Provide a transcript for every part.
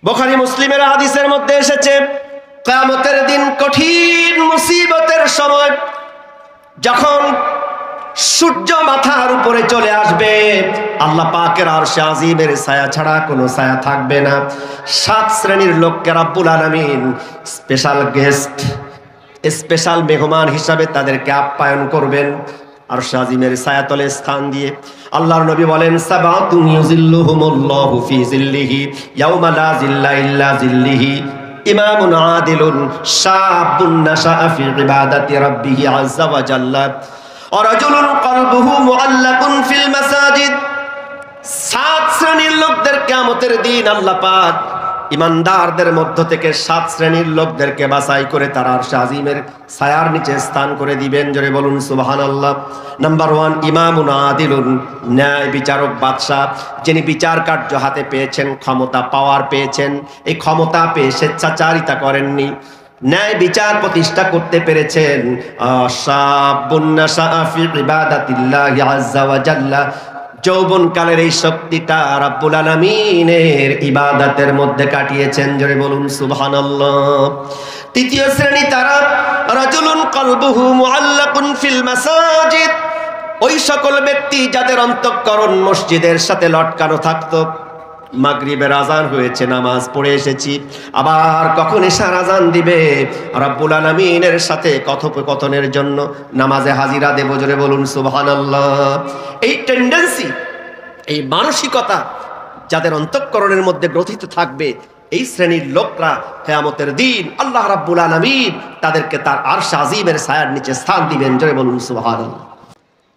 বুখারী মুসলিমের হাদিসের মধ্যে এসেছে, কিয়ামতের দিন কঠিন মুসিবতের সময় যখন সূর্য মাথার উপরে চলে আসবে, আল্লাহ পাকের আরশে আজিমের ছায়া ছাড়া কোনো ছায়া থাকবে না। 7 শ্রেণীর লোককে রব্বুল আলামিন স্পেশাল গেস্ট, স্পেশাল মেহমান হিসাবে তাদেরকে আপ্যায়ন করবেন আরশে আজিমের ছায়াতলে স্থান দিয়ে। আল্লাহর নবী বলেন, সাবাতুন ইউজিল্লুহুমুল্লাহু ফি জিল্লিহি ইয়াউমা লা জিল্লা ইল্লা জিল্লিহি, ইমামুন আদিলুন শাবুন নাশাআ ফি ইবাদাতি রাব্বিহি আযজা ওয়া জাল্লা, ওয়া রাজুলুন কলবুহু মুআল্লাকুন ফিল মাসাজিদ। 7 শ্রেণীর লোকদের কিয়ামতের দিন আল্লাহ পাক ইমানদারদের মধ্য থেকে 7 শ্রেণীর লোকদেরকে বাছাই করে তার আরশে আজিমের ছায়ার নিচে স্থান করে দিবেন। জোরে বলুন সুবহানাল্লাহ। নাম্বার 1, ইমামুন আদিলুন, ন্যায় বিচারক বাদশা, যিনি বিচার কার্য হাতে পেয়েছেন, ক্ষমতা পাওয়ার পেয়েছেন, এই ক্ষমতা পেয়ে স্বেচ্ছাচারিতা করেননি, ন্যায় বিচার প্রতিষ্ঠা করতে পেরেছেন। শাবুন নাশাআ ফি ইবাদাতিল্লাহি আযজা ওয়া জাল্লা, যৌবনকালের এই শক্তিটা রাব্বুল আলামিনের ইবাদতের মধ্যে কাটিয়েছেন। জোরে বলুন সুবহানাল্লাহ। তৃতীয় শ্রেণী তারা, রাজুলুন কলবুহু মুআল্লাকুন ফিল মাসাজিদ, ওই সকল ব্যক্তি যাদের অন্তঃকরণ মসজিদের সাথে লটকানো থাকতো। মাগরিবের আজান হয়েছে, নামাজ পড়ে এসেছি, আবার কখন এশার আজান দিবে, রব্বুল আলামিনের সাথে কথোপকথনের জন্য নামাজে হাজিরা দেব। জোরে বলুন সুবহানাল্লাহ। এই টেন্ডেন্সি, এই মানসিকতা যাদের অন্তঃকরণের মধ্যে গ্রথিত থাকবে, এই শ্রেণীর লোকরা কিয়ামতের দিন আল্লাহ রাব্বুল আলামিন তাদেরকে তার আরশ আজিমের ছায়ার নিচে স্থান দিবেন। জোরে বলুন সুবহানাল্লাহ।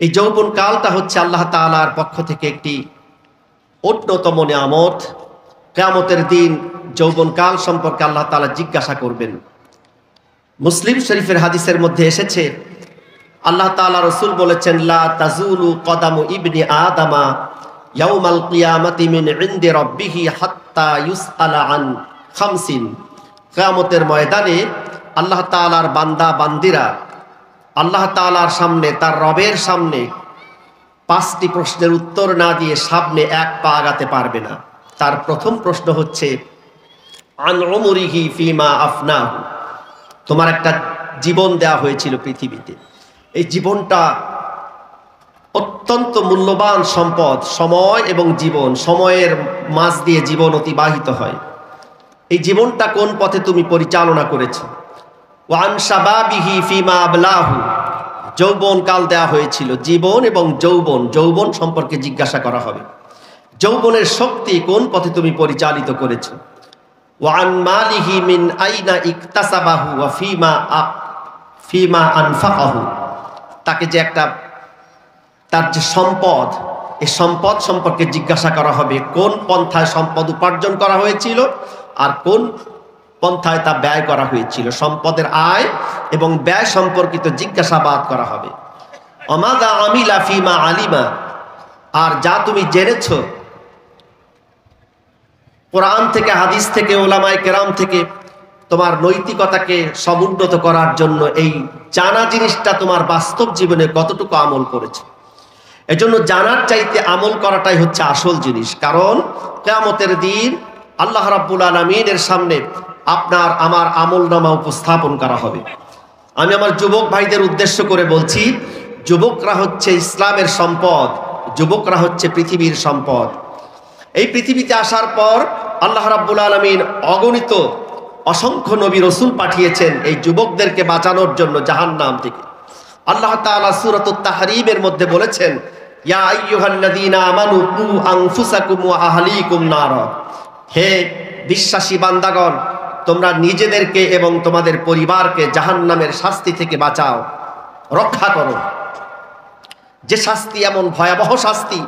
এই যৌবন কালটা হচ্ছে আল্লাহ তাআলার পক্ষ থেকে একটি অন্যতম নিয়ামত। কিয়ামতের দিন যৌবনকাল সম্পর্কে আল্লাহ তাআলা জিজ্ঞাসা করবেন। মুসলিম শরীফের হাদিসের মধ্যে এসেছে, আল্লাহ তাআলা রাসূল বলেছেন, লা তাজুলু কদামু ইবনি আদামা ইয়াউমাল কিয়ামাতি মিন ইনদি রাব্বিহি হাত্তা ইউসআলা আন খামসিন। কিয়ামতের ময়দানে আল্লাহ তাআলার বান্দা বান্দিরা আল্লাহ তাআলার সামনে, তার রবের সামনে 5টি প্রশ্নের উত্তর না দিয়ে সামনে এক পা আগাতে পারবে না। তার প্রথম প্রশ্ন হচ্ছে, আন উমরিহি ফিমা আফনাহু, তোমার একটা জীবন দেয়া হয়েছিল পৃথিবীতে, এই জীবনটা অত্যন্ত মূল্যবান সম্পদ, সময় এবং জীবন, সময়ের মাঝ দিয়ে জীবন অতিবাহিত হয়, এই জীবনটা কোন পথে তুমি পরিচালনা করেছো। ওয়ান শাবাবিহি ফিমা আবলাহু, যৌবন কাল দেয়া হয়েছিল, জীবন এবং যৌবন সম্পর্কে জিজ্ঞাসা করা হবে, যৌবনের শক্তি কোন পথে তুমি পরিচালিত করেছো। ওয়ান মালিহি মিন আইনা ইকতাসাবাহু ওয়া ফিমা আনফাকাহু, তাকে যে একটা, তার যে সম্পদ, এই সম্পদ সম্পর্কে জিজ্ঞাসা করা হবে, কোন পন্থায় সম্পদ উপার্জন করা হয়েছিল আর কোন পন্থায় তা ব্যয় করা হয়েছিল। সম্পদের আয় এবং ব্যয় সম্পর্কিত জিজ্ঞাসাবাদ করা হবে। অমাদা আমিলা ফিমা আলিমা, আর যা তুমি জেনেছো কোরআন থেকে, হাদিস থেকে, ওলামায়ে কেরাম থেকে, তোমার নৈতিকতাকে সমুন্নত করার জন্য এই জানা জিনিসটা তোমার বাস্তব জীবনে কতটুকু আমল করেছে। এজন্য জানার চাইতে আমল করাটাই হচ্ছে আসল জিনিস। কারণ কিয়ামতের দিন আল্লাহ রাব্বুল আলামিনের সামনে আপনার আমার আমলনামা উপস্থাপন করা হবে। আমি আমার যুবক ভাইদের উদ্দেশ্য করে বলছি, যুবকরা হচ্ছে ইসলামের সম্পদ, যুবকরা হচ্ছে পৃথিবীর সম্পদ। এই পৃথিবীতে আসার পর আল্লাহ রাব্বুল আলামিন অগণিত অসংখ্য নবী রাসূল পাঠিয়েছেন এই যুবকদেরকে বাঁচানোর জন্য জাহান্নাম থেকে। আল্লাহ তাআলা সূরাতুত তাহরীমের মধ্যে বলেছেন, ইয়া আইয়ুহাল্লাযীনা আমানু কু আনফুসাকুম ওয়া আহলিকুম নারা, হে বিশ্বাসী বান্দাগণ, তোমরা নিজেদেরকে এবং তোমাদের পরিবারকে জাহান্নামের শাস্তি থেকে বাঁচাও, রক্ষা করো। যে শাস্তি এমন ভয়াবহ শাস্তি,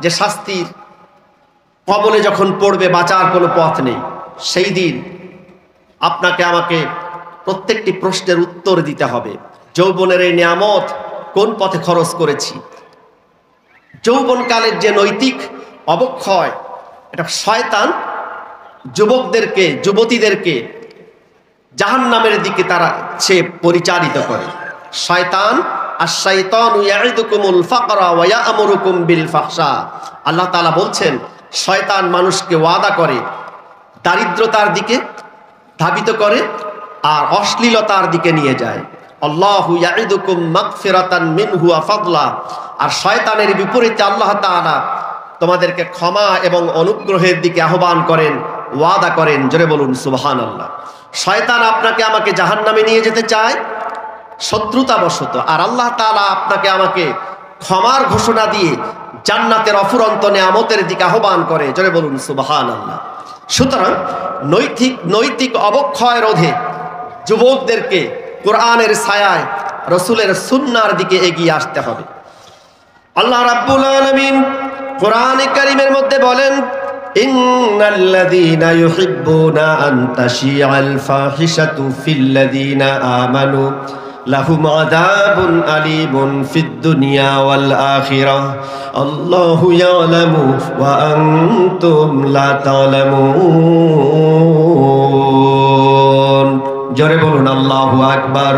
যে শাস্তির কবলে যখন পড়বে বাঁচার কোনো পথ নেই, সেই দিন আপনাকে আমাকে প্রত্যেকটি প্রশ্নের উত্তর দিতে হবে। যৌবনের এই নিয়ামত কোন পথে খরচ করেছি, যৌবনকালের যে নৈতিক অবক্ষয়, এটা শয়তান যুবকদেরকে, যুবতীদেরকে জাহান্নামের দিকে তারা সে পরিচালিত করে। শয়তান, আশ-শাইতানু ইয়াইদুকুমুল ফাকরা ওয়া ইয়া'মুরুকুম বিল ফাহশা। আল্লাহ তাআলা বলছেন, শয়তান মানুষকে ওয়াদা করে দারিদ্রতার দিকে ধাবিত করে আর অশ্লীলতার দিকে নিয়ে যায়। আল্লাহু ইয়াইদুকুম মাগফিরাতান মিনহু ওয়া ফাদলা। আর শয়তানের বিপরীতে আল্লাহ তাআলা তোমাদেরকে ক্ষমা এবং অনুগ্রহের দিকে আহ্বান করেন, ওয়াদা করেন। জোরে বলুন সুবহানাল্লাহ। শয়তান আপনাকে আমাকে জাহান্নামে নিয়ে যেতে চায় শত্রুতাবশত, আর আল্লাহ তাআলা আপনাকে আমাকে ক্ষমার ঘোষণা দিয়ে জান্নাতের অফুরন্ত নেয়ামতের দিকে আহ্বান করে। জোরে বলুন সুবহানাল্লাহ। সুতরাং নৈতিক অবক্ষয় রোধে যুবকদেরকে কোরআনের ছায়ায় রাসূলের সুন্নাহর দিকে এগিয়ে আসতে হবে। আল্লাহ রাব্বুল আলামিন কোরআনে কারীমের মধ্যে বলেন, ইন্নাল্লাযীনা ইউহিব্বুনা আন তাশিআল ফাহিশাতু ফিল্লাযীনা আমানু লাহুম আযাবুন আলীমুন ফিদ দুনিয়া ওয়াল আখিরাহ আল্লাহু ইয়ালামু ওয়া আনতুম লা তা'লামুন। জোরে বলুন আল্লাহু আকবার।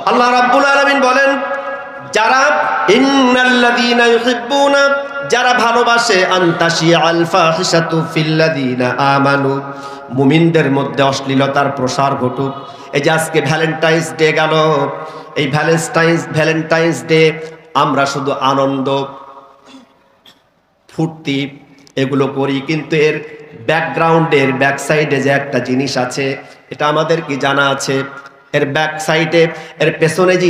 আল্লাহ রাব্বুল আলামিন বলেন, যারা ইন্নাল্লাযীনা ইউহিব্বুনা, যারা ভালোবাসে, আনতাশিআল ফাহিশাতু ফিল্লাযীনা আমানু, মুমিনদের মধ্যে অশ্লীলতার প্রসার ঘটুক। এই যে আজকে ভ্যালেন্টাইন্স ডে গেল, এই ভ্যালেন্টাইন্স ডে আমরা শুধু আনন্দ ফুর্তি এগুলো করি, কিন্তু এর ব্যাকগ্রাউন্ডের ব্যাক সাইডে যে একটা জিনিস আছে এটা আমাদের কি জানা আছে? এর ব্যাক সাইডে, এর পেছনে যে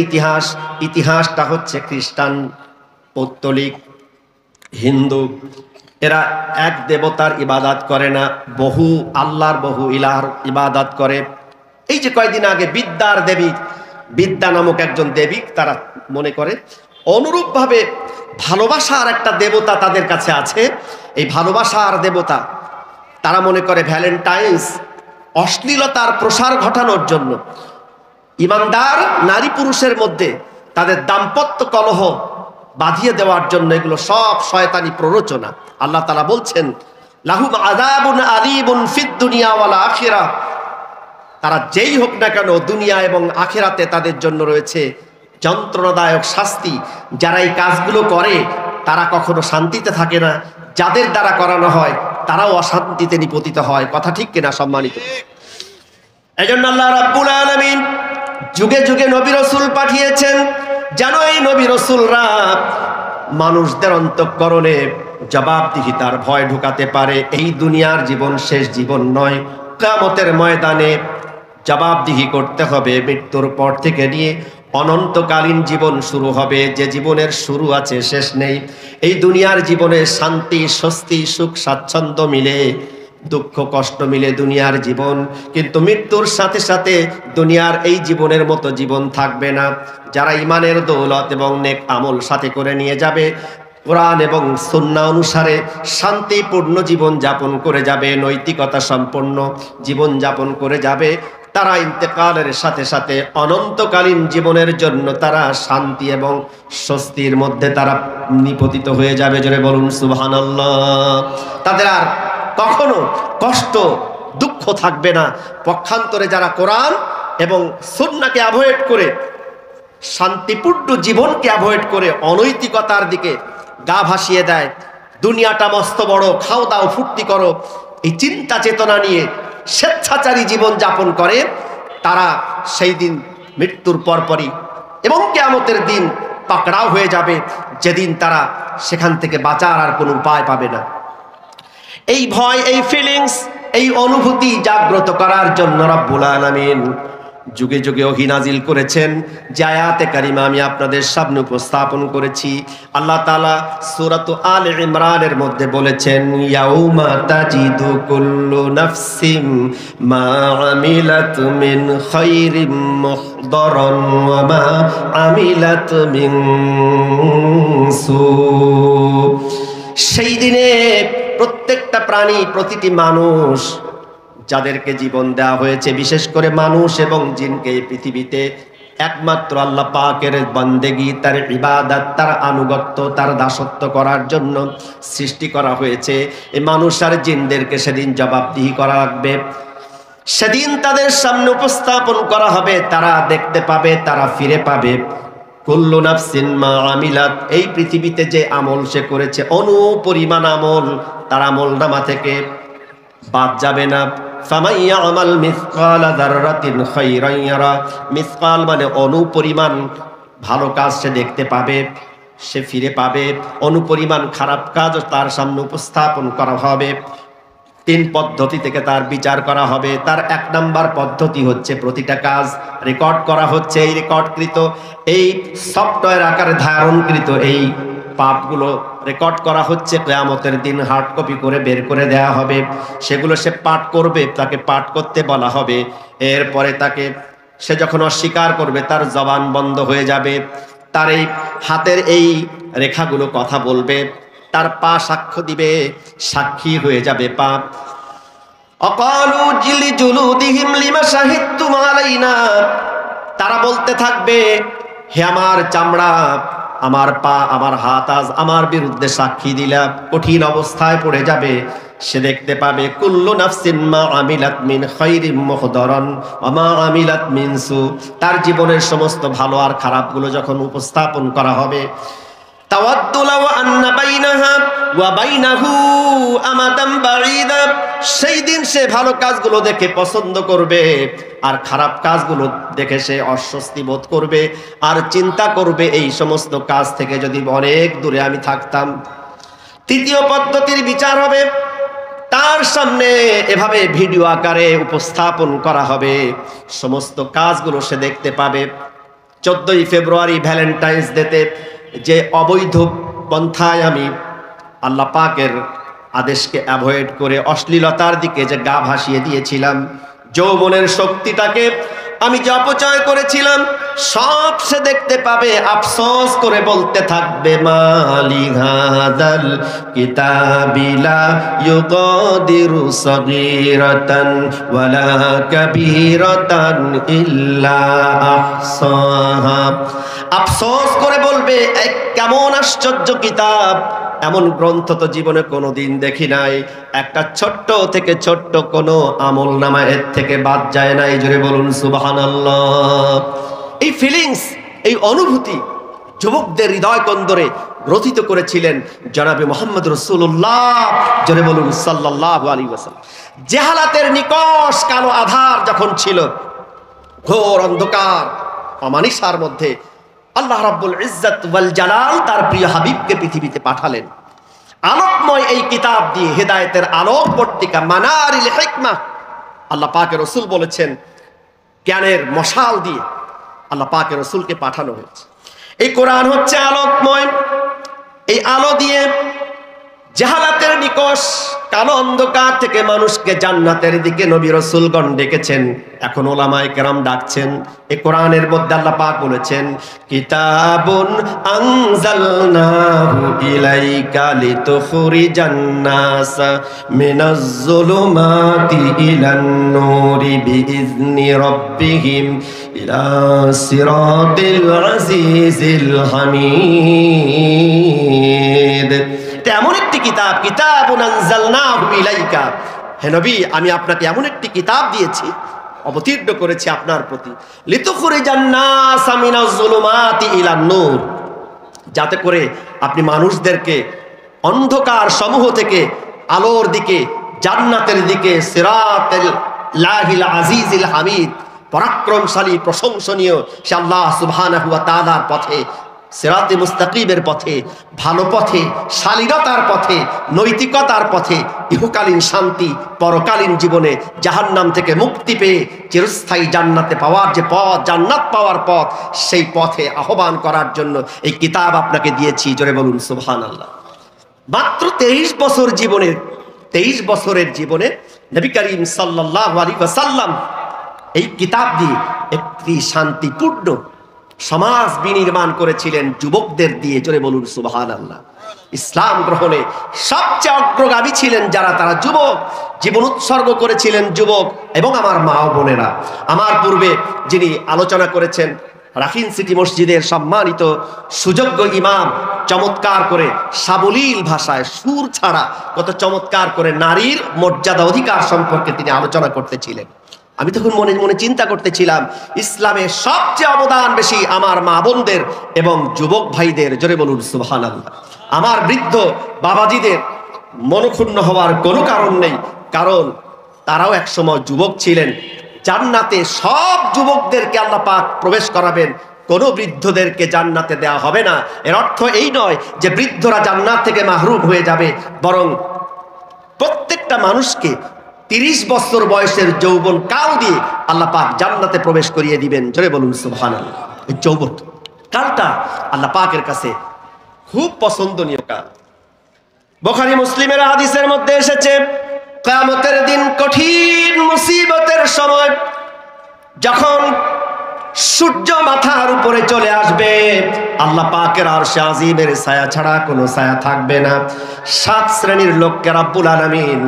ইতিহাসটা হচ্ছে খ্রিস্টান, পৌত্তলিক, হিন্দু, এরা এক দেবতার ইবাদত করে না, বহু আল্লাহর বহু ইলাহর ইবাদত করে। এই যে কয়েকদিন আগে বিদ্যার দেবী, বিদ্যা নামক একজন দেবী তারা মনে করে, অনুরূপভাবে ভালোবাসার একটা দেবতা তাদের কাছে আছে। এই ভালোবাসার দেবতা তারা মনে করে ভ্যালেন্টাইন্স অশ্লীলতার প্রসার ঘটানোর জন্য, ইমানদার নারী পুরুষের মধ্যে তাদের দাম্পত্য কলহ বাঁধিয়ে দেওয়ার জন্য এগুলো সব শয়তানি প্ররোচনা। আল্লাহ তাআলা বলছেন, লাহুম আযাবুন আলীমুন ফিদ দুনিয়া ওয়াল আখিরাহ, তারা যেই হোক না কেন দুনিয়া এবং আখিরাতে তাদের জন্য রয়েছে যন্ত্রণাদায়ক শাস্তি। যারা এই কাজগুলো করে তারা কখনো শান্তিতে থাকে না, যাদের দ্বারা করানো হয় তারাও অশান্তিতে নিপতিত হয়। কথা ঠিক কিনা সম্মানিত? এজন্য আল্লাহ রাব্বুল আলামিন যুগে যুগে নবী রাসূল পাঠিয়েছেন, যেন এই নবী রাসূলরা মানুষদের অন্তঃকরণে জবাবদিহিতার ভয় ঢুকাতে পারে। এই দুনিয়ার জীবন শেষ জীবন নয়, কিয়ামতের ময়দানে জবাবদিহি করতে হবে। মৃত্যুর পর থেকে নিয়ে অনন্তকালীন জীবন শুরু হবে, যে জীবনের শুরু আছে শেষ নেই। এই দুনিয়ার জীবনে শান্তি, স্বস্তি, সুখ, স্বাচ্ছন্দ্য মিলে, দুঃখ কষ্ট মিলে দুনিয়ার জীবন, কিন্তু মৃত্যুর সাথে সাথে দুনিয়ার এই জীবনের মতো জীবন থাকবে না। যারা ইমানের দৌলত এবং নেক আমল সাথে করে নিয়ে যাবে, কোরআন এবং সুন্নাহ অনুসারে শান্তিপূর্ণ জীবন যাপন করে যাবে, নৈতিকতা সম্পন্ন জীবন যাপন করে যাবে, তারা ইন্তেকালের সাথে সাথে অনন্তকালীন জীবনের জন্য তারা শান্তি এবং স্বস্তির মধ্যে তারা নিপতিত হয়ে যাবে। জোরে বলুন সুবহানাল্লাহ। তাদের আর কখনো কষ্ট দুঃখ থাকবে না। পক্ষান্তরে যারা কোরআন এবং সুন্নাহকে অ্যাভয়েড করে, শান্তিপূর্ণ জীবনকে অ্যাভয়েড করে অনৈতিকতার দিকে গা ভাসিয়ে দেয়, দুনিয়াটা মস্ত বড়, খাও দাও ফুর্তি করো, এই চিন্তা চেতনা নিয়ে স্বেচ্ছাচারী জীবন যাপন করে, তারা সেই দিন মৃত্যুর পরপরই এবং কিয়ামতের দিন পাকড়াও হয়ে যাবে, যেদিন তারা সেখান থেকে বাঁচার আর কোনো উপায় পাবে না। এই ভয়, এই ফিলিংস, এই অনুভূতি জাগ্রত করার জন্য রব্বুল আলামিন যুগে যুগে ওহী নাজিল করেছেন, যে আয়াতে কারিমা আমি আপনাদের সামনে উপস্থাপন করেছি। আল্লাহ তাআলা সূরাত আলে ইমরানের মধ্যে বলেছেন, ইয়াউমা তাজিদু কুল্লু নাফসিম মা আমিলাত মিন খায়রিন মুহদারান ওয়া মা আমিলাত মিন সু। সেই দিনে প্রত্যেকটা প্রাণী, প্রতিটি মানুষ, যাদেরকে জীবন দেওয়া হয়েছে, বিশেষ করে মানুষ এবং জিনকে এই পৃথিবীতে একমাত্র আল্লাহ পাকের বান্দেগী, তার ইবাদত, তার আনুগত্য, তার দাসত্ব করার জন্য সৃষ্টি করা হয়েছে। এই মানুষ আর জিনদেরকে সেদিন জবাবদিহি করা লাগবে। সেদিন তাদের সামনে উপস্থাপন করা হবে, তারা দেখতে পাবে, তারা ফিরে পাবে কুল্লু নাফসিন মা আমিলাত, এই পৃথিবীতে যে আমল সে করেছে, অনুপরিমাণ আমল তার আমল নামা থেকে বাদ যাবে না। ফামান ইয়ামাল মিসকালা যাররাতিন খায়রান ইয়ারা, মিসকাল মানে অনুপরিমাণ ভালো কাজ সে দেখতে পাবে, সে ফিরে পাবে। অনুপরিমাণ খারাপ কাজ তার সামনে উপস্থাপন করা হবে। 3 পদ্ধতি থেকে তার বিচার করা হবে। তার 1 নাম্বার পদ্ধতি হচ্ছে প্রতিটা কাজ রেকর্ড করা হচ্ছে। এই রেকর্ডকৃত, এই সফটওয়্যার আকারে ধারণকৃত এই পাপগুলো রেকর্ড করা হচ্ছে। কিয়ামতের দিন হার্ড কপি করে বের করে দেয়া হবে। সেগুলো সে পাঠ করবে, তাকে পাঠ করতে বলা হবে। এরপরে তাকে, সে যখন অস্বীকার করবে তার জবান বন্ধ হয়ে যাবে। তার এই হাতের এই রেখাগুলো কথা বলবে, তার পা সাক্ষ্য দিবে, সাক্ষী হয়ে যাবে পা। অকালু জিলি জুলুদিহিম লিমা শাহিদতুম আলাইনা, তারা বলতে থাকবে, হে আমার চামড়া, আমার পা, আমার হাত আজ আমার বিরুদ্ধে সাক্ষী দিলা। কঠিন অবস্থায় পড়ে যাবে। সে দেখতে পাবে কুল্লু নাফসিন মা আমিলাত মিন খায়রিন মুহদারান ওয়া মা আমিলাত মিন সু, তার জীবনের সমস্ত ভালো আর খারাপগুলো যখন উপস্থাপন করা হবে, তাওয়াদ্দু লাও আন্না বাইনাহা ওয়া বাইনাহু আমাদান বাঈদা, সেই দিন সে ভালো কাজগুলো দেখে পছন্দ করবে আর খারাপ কাজগুলো দেখে সে অস্বস্তি বোধ করবে আর চিন্তা করবে এই সমস্ত কাজ থেকে যদি অনেক দূরে আমি থাকতাম। 3য় পদ্ধতির বিচার হবে, তার সামনে এভাবে ভিডিও আকারে উপস্থাপন করা হবে। সমস্ত কাজগুলো সে দেখতে পাবে। 14ই ফেব্রুয়ারি ভ্যালেন্টাইন্স ডেতে যে অবৈধ পন্থায় আমি আল্লাহ পাকের আদেশকে অ্যাভয়েড করে অশ্লীলতার দিকে যে গা ভাসিয়ে দিয়েছিলাম, যৌবনের শক্তিটাকে আমি যে অপচয় করেছিলাম, সব সে দেখতে পাবে। আফসোস করে বলতে থাকবে, মালি হাদাল কিতাবিলা ইউগাদিরু সগীরাতান ওয়ালা কাবীরাতান ইল্লা আহসাহা। আফসোস করে বলবে, কেমন আশ্চর্য কিতাব, এমন গ্রন্থ তো জীবনে কোনোদিন দেখি নাই। একটা ছোট্ট থেকে ছোট্ট কোনো আমল নামা এর থেকে বাদ যায় না। এই জোরে বলুন সুবহানাল্লাহ। এই ফিলিংস, এই অনুভূতি যুবকদের হৃদয় কন্দরে গ্রথিত করেছিলেন জনাবে মুহাম্মদ রাসূলুল্লাহ, জোরে বলুন সাল্লাল্লাহু আলাইহি ওয়াসাল্লাম। জাহালাতের নিকষ কালো আধার যখন ছিল, ঘোর অন্ধকার অমানিসার মধ্যে আল্লাহ রাব্বুল ইজ্জত ওয়াল জালাল তার প্রিয় হাবিবকে পৃথিবীতে পাঠালেন আলোকময় এই কিতাব দিয়ে, হেদায়েতের আলোক পত্রিকা মানারিল হিকমা। আল্লাহ পাকের রাসূল বলেছেন, জ্ঞানের মশাল দিয়ে আল্লাহ পাকের রাসূলকে পাঠানো হয়েছে। এই কোরআন হচ্ছে আলোকময়। এই আলো দিয়ে জাহালাতের নিকষ কালো অন্ধকার থেকে মানুষকে জান্নাতের দিকে নবী রাসূলগণ ডেকেছেন। এখন ওলামায়ে কেরাম ডাকছেন। এই কোরআনের মধ্যে আল্লাহ পাক বলেছেন, কিতাবুন আনজালনাহু ইলাইকা লিতুখরিজান নাস মিনাজ যুলুমাতি ইলান নূরি বিইذনি রাব্বিহিম ইলা সিরাতিল আজিজিল হামিদ। এমন একটি কিতাব, কিতাবুন আনজালনাহু ইলাইকা, হে নবী আমি আপনাকে এমন একটি কিতাব দিয়েছি, অবতীর্ণ করেছি আপনার প্রতি, লিতুখরিজান নাস মিনাজ যুলুমাতি ইলান নূর, যাতে করে আপনি মানুষদেরকে অন্ধকার সমূহ থেকে আলোর দিকে, জান্নাতের দিকে, সিরাতাল লাহিল আজিজিল হামিদ, পরাক্রমশালী প্রশংসনীয় সে আল্লাহ সুবহানাহু ওয়া তাআলার পথে, সিরাতে মুস্তাকিমের পথে, ভালো পথে, শালীনতার পথে, নৈতিকতার পথে, ইহকালীন শান্তি, পরকালীন জীবনে জাহান্নাম থেকে মুক্তি পেয়ে চিরস্থায়ী জান্নাতে পাওয়ার যে পথ, জান্নাত পাওয়ার পথ, সেই পথে আহ্বান করার জন্য এই কিতাব আপনাকে দিয়েছি। জোরে বলুন সুবহানাল্লাহ। মাত্র 23 বছর জীবনের, 23 বছরের জীবনে নবী করিম সাল্লাল্লাহু আলাইহি ওয়াসাল্লাম এই কিতাব দিয়ে একটি শান্তিপূর্ণ সমাজ বিনির্মাণ করেছিলেন যুবকদের দিয়ে। জোরে বলুন সুবহানাল্লাহ। ইসলাম গ্রহণে সবচেয়ে অগ্রগামী ছিলেন যারা, তারা যুবক, জীবন উৎসর্গ করেছিলেন যুবক। এবং আমার মা ও বোনেরা, আমার পূর্বে যিনি আলোচনা করেছেন রাখিন সিটি মসজিদের সম্মানিত সুযোগ্য ইমাম, চমৎকার করে সাবলীল ভাষায়, সুর ছাড়া কত চমৎকার করে নারীর মর্যাদা অধিকার সম্পর্কে তিনি আলোচনা করতেছিলেন। আমি তখন মনে মনে চিন্তা করতেছিলাম, ইসলামে সবচেয়ে অবদান বেশি আমার মা বোনদের এবং যুবক ভাইদের। জোরে বলুন সুবহানাল্লাহ। আমার বৃদ্ধ বাবাজিদের মনক্ষুণ্ণ হওয়ার কোনো কারণ নেই, কারণ তারাও একসময় যুবক ছিলেন। জান্নাতে সব যুবকদেরকে আল্লাহ পাক প্রবেশ করাবেন, কোন বৃদ্ধদেরকে জান্নাতে দেওয়া হবে না। এর অর্থ এই নয় যে বৃদ্ধরা জান্নাত থেকে মাহরুম হয়ে যাবে, বরং প্রত্যেকটা মানুষকে 30 বছর বয়সের যৌবন কাল দিয়ে আল্লাহ পাক জান্নাতে প্রবেশ করিয়ে দিবেন। জোরে বলুন সুবহানাল্লাহ। এই যৌবন কালটা আল্লাহ পাকের কাছে খুব পছন্দনীয় কাল। বুখারী মুসলিমের হাদিসের মধ্যে এসেছে, কিয়ামতের দিন কঠিন মুসিবতের সময় যখন সূর্য মাথার উপরে চলে আসবে, আল্লাহ পাকের আরশে আজিমের ছায়া ছাড়া কোনো ছায়া থাকবে না। 7 শ্রেণীর লোককে রব্বুল আলামিন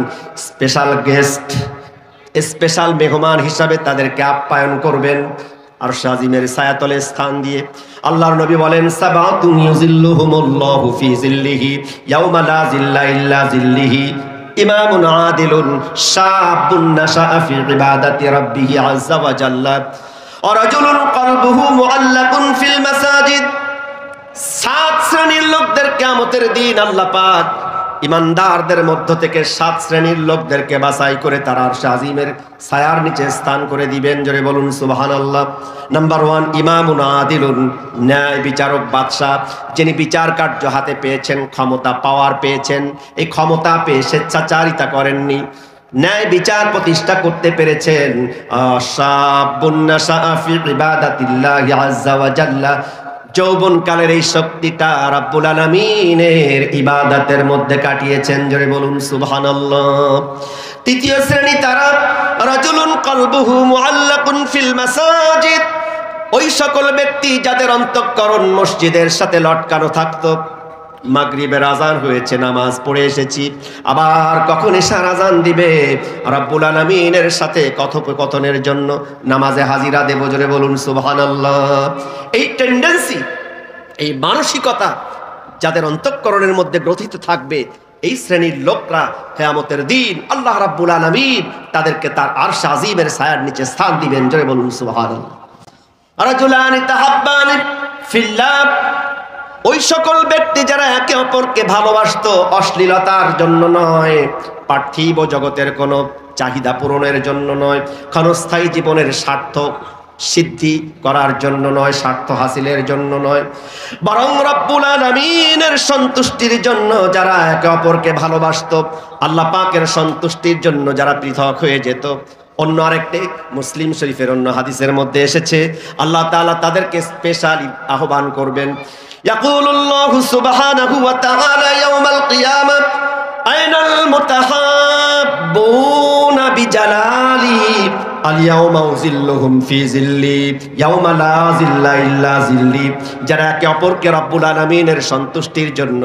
স্পেশাল গেস্ট, স্পেশাল মেহমান হিসাবে তাদেরকে আপ্যায়ন করবেন আরশে আজিমের ছায়াতলে স্থান দিয়ে। আল্লাহর নবী বলেন, সাবাতুন ইউজিল্লুহুমুল্লাহু ফি জিল্লিহি ইয়াওমা লা জিল্লা ইল্লা জিল্লিহি, ইমামুন আদিলুন শাবুন নাশাআ ফি ইবাদাতি রাব্বিহি আযজা ওয়া জাল্লা, রাজুলুন কলবুহু মুআল্লাকুন ফিল মাসাজিদ। 7 শ্রেণীর লোকদের কিয়ামতের দিন আল্লাহ পাক ইমানদারদের মধ্য থেকে 7 শ্রেণীর লোকদেরকে বাছাই করে তার আরশে আজিমের ছায়ার নিচে স্থান করে দিবেন। জোরে বলুন সুবহানাল্লাহ। নাম্বার 1, ইমামুন আদিলুন, ন্যায় বিচারক বাদশা, যিনি বিচার কার্য হাতে পেয়েছেন, ক্ষমতা পাওয়ার পেয়েছেন। এই ক্ষমতা পেয়ে স্বেচ্ছাচারিতা করেননি, ন্যায় বিচার প্রতিষ্ঠা করতে পেরেছেন। শাবুন নাশাআ ফি ইবাদাতিল্লাহি আযজা ওয়া জাল্লা, যৌবনকালের এই শক্তিটা রাব্বুল আলামিনের ইবাদতের মধ্যে কাটিয়েছেন। জোরে বলুন সুবহানাল্লাহ। তৃতীয় শ্রেণী তারা, রাজুলুন কলবুহু মুআল্লাকুন ফিল মাসাজিদ, ওই সকল ব্যক্তি যাদের অন্তঃকরণ মসজিদের সাথে লটকানো থাকতো। মাগরিবের আজান হয়েছে, নামাজ পড়ে এসেছি, আবার কখন এশার আজান দিবে, রব্বুল আলামিনের সাথে কথোপকথনের জন্য নামাজে হাজিরা দেব। জোরে বলুন সুবহানাল্লাহ। এই টেন্ডেন্সি, এই মানসিকতা যাদের অন্তঃকরণের মধ্যে গ্রথিত থাকবে, এই শ্রেণীর লোকরা কিয়ামতের দিন আল্লাহ রাব্বুল আলামিন তাদেরকে তার আরশ আজিমের ছায়ার নিচে স্থান দিবেন। জোরে বলুন সুবহানাল্লাহ। রাজুলানি তাহাব্বানি ফিল্লাহ, ওই সকল ব্যক্তি যারা একে অপরকে ভালোবাসতো অশ্লীলতার জন্য নয়, পার্থিব জগতের কোনো চাহিদা পূরণের জন্য নয়, ক্ষণস্থায়ী জীবনের স্বার্থ সিদ্ধি করার জন্য নয়, স্বার্থ হাসিলের জন্য নয়, বরং রব্বুল আলামিনের সন্তুষ্টির জন্য যারা একে অপরকে ভালোবাসতো, আল্লাহ পাকের সন্তুষ্টির জন্য যারা পৃথক হয়ে যেত। অন্য আরেকটি মুসলিম শরীফের অন্য হাদিসের মধ্যে এসেছে, আল্লাহ তাআলা তাদেরকে স্পেশালি আহ্বান করবেন। ইয়াকুলুল্লাহু সুবহানাহু ওয়া তাআলা ইয়াওমাল কিয়ামা, আইনাল মুতাহাব্বুনা বিজালালি, আল-ইয়াওমা উযিল্লুহুম ফি জিল্লি ইয়াওমা লা জিল্লা ইল্লা জিল্লি। যারা একে অপরকে রব্বুল আলামিনের সন্তুষ্টির জন্য,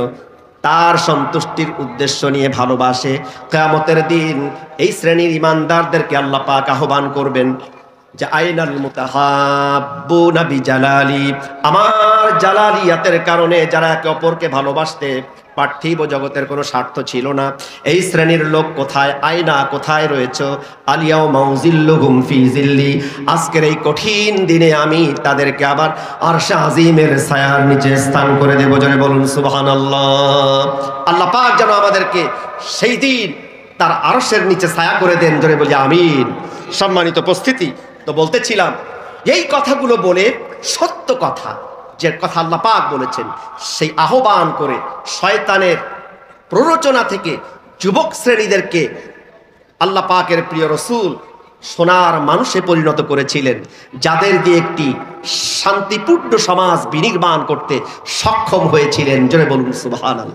তার সন্তুষ্টির উদ্দেশ্য নিয়ে ভালোবাসে, কিয়ামতের দিন এই শ্রেণীর ইমানদারদেরকে আল্লাহ পাক আহ্বান করবেন যে আইনাল মুতাহাব্বুনা বিজালালি, আমার জালালিয়াতের কারণে যারা একে অপরকে ভালোবাসতে, পার্থিব জগতের কোনো স্বার্থ ছিল না, এই শ্রেণীর লোক কোথায়? আয়না, কোথায় রয়েছে? আল-ইয়াওমা উযিল্লুহুম ফি জিল্লি, আজকের এই কঠিন দিনে আমি তাদেরকে আবার আরশে আজিমের ছায়ার নিচে স্থান করে দেব। জোরে বলুন সুবহানাল্লাহ। আল্লাহ পাক যেন আমাদেরকে সেই দিন তার আরশের নিচে ছায়া করে দেন। জোরে বলি আমিন। সম্মানিত উপস্থিতি, তো বলতেছিলাম এই কথাগুলো বলে সত্য কথা, যে কথা আল্লাহ পাক বলেছেন, সেই আহ্বান করে শয়তানের প্ররোচনা থেকে যুবক শ্রেণীদেরকে আল্লাহ পাকের প্রিয় রাসূল সোনার মানুষে পরিণত করেছিলেন, যাদের দিয়ে একটি শান্তিপূর্ণ সমাজ বিনির্মাণ করতে সক্ষম হয়েছিলেন। জোরে বলুন সুবহানাল্লাহ।